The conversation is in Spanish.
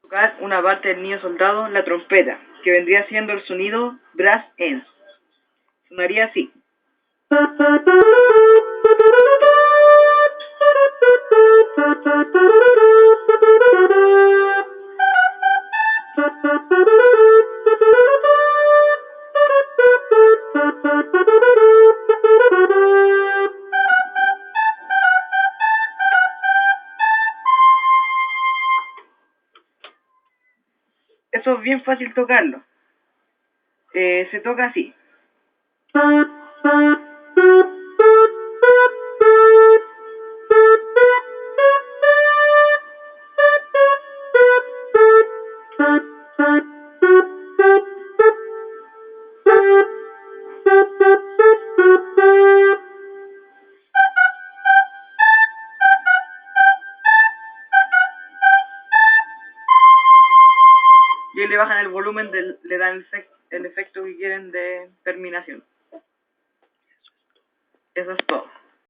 Tocar una parte del niño soldado, la trompeta, que vendría siendo el sonido brass ends. Sonaría así. Eso es bien fácil tocarlo. Se toca así. Y ahí le bajan el volumen, le dan el efecto que quieren de terminación. Eso es todo.